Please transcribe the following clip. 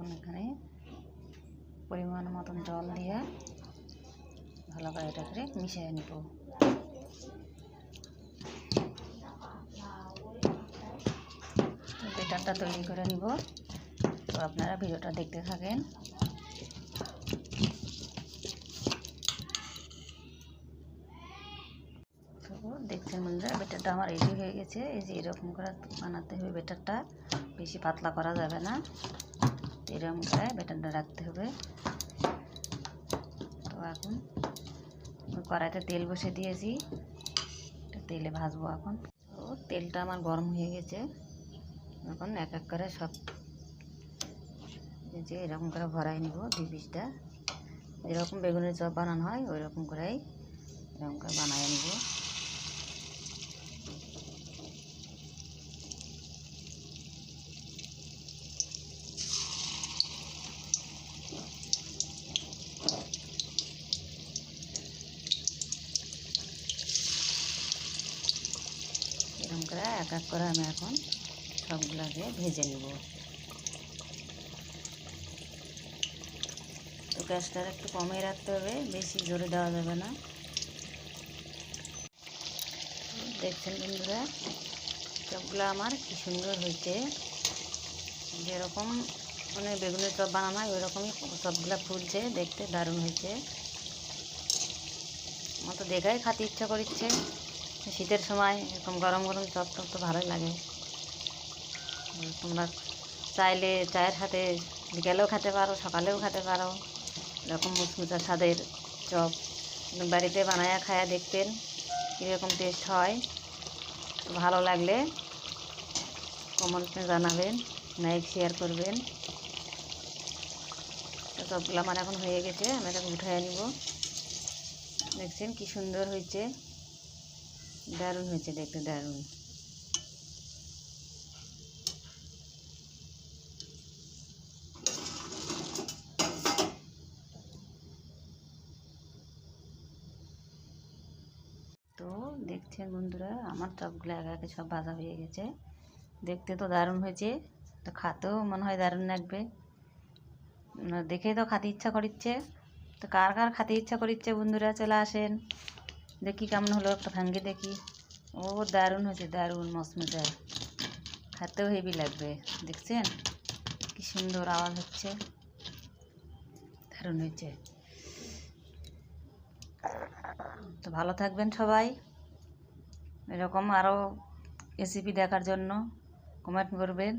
এখন এখানে পরিমাণ মতন জল দিয়ে ভালো করে এটাকে মিশিয়ে নিব। ব্যাটারটা তৈরি করে নিব। তো আপনারা ভিডিওটা দেখতে থাকেন। তো দেখছেন বন্ধুরা, ব্যাটারটা আমার রেডি হয়ে গেছে। এই যে এরকম করে বানাতে হবে ব্যাটারটা, বেশি পাতলা করা যাবে না। এরকম করে ব্যাটারটা রাখতে হবে। তো এখন কড়াইতে তেল বসে দিয়েছি, তেলে ভাজবো এখন। তো তেলটা আমার গরম হয়ে গেছে। এখন এক এক করে সব যে এরকম করে ভরাই নিব। 2 পিসটা যেরকম বেগুনের চপ বানানো হয় ওই রকম করেই এরকম করে বানাই নিব। এরকম করে এক এক করে আমি এখন সবগুলোকে ভেজে নিব। তো গ্যাসটা একটু কমে রাখতে হবে, বেশি জোরে দেওয়া যাবে না। দেখছেন বন্ধুরা, চপগুলো আমার কি সুন্দর হয়েছে। যেরকম মানে বেগুনের চপ বানানো হয় ওই রকমই চপগুলো ফুলছে, দেখতে দারুণ হয়েছে। আমার তো দেখাই খেতে ইচ্ছা করছে। শীতের সময় এরকম গরম গরম চপ টপ তো ভালোই লাগে। তোমরা চাইলে চায়ের সাথে বিকেলেও খেতে পারো, সকালেও খেতে পারো। এরকম মুচমুচা স্বাদের চপ বাড়িতে বানায়া খায়া দেখতেন কীরকম টেস্ট হয়। তো ভালো লাগলে কমেন্টে জানাবেন, লাইক শেয়ার করবেন। তো চপগুলো আমার এখন হয়ে গেছে, আমি এটাকে উঠাই নিব। দেখছেন কি সুন্দর হয়েছে, দারুণ হয়েছে দেখতে, দারুণ। তো দেখছেন বন্ধুরা, আমার চপগুলো একে একে সব ভাজা হয়ে গেছে। দেখতে তো দারুণ হয়েছে, তো খাতেও মনে হয় দারুণ লাগবে। দেখেই তো খেতে ইচ্ছা করছে। তো কার কার খেতে ইচ্ছা করছে বন্ধুরা চলে আসেন, দেখি কেমন হলো, একটা ভাঙ্গে দেখি। ও দারুণ হয়েছে, দারুণ মচমচে, খেতেও হেভি লাগবে। দেখছেন কি সুন্দর আওয়াজ হচ্ছে, দারুণ হয়েছে। তো ভালো থাকবেন সবাই। এরকম আরও রেসিপি দেখার জন্য কমেন্ট করবেন।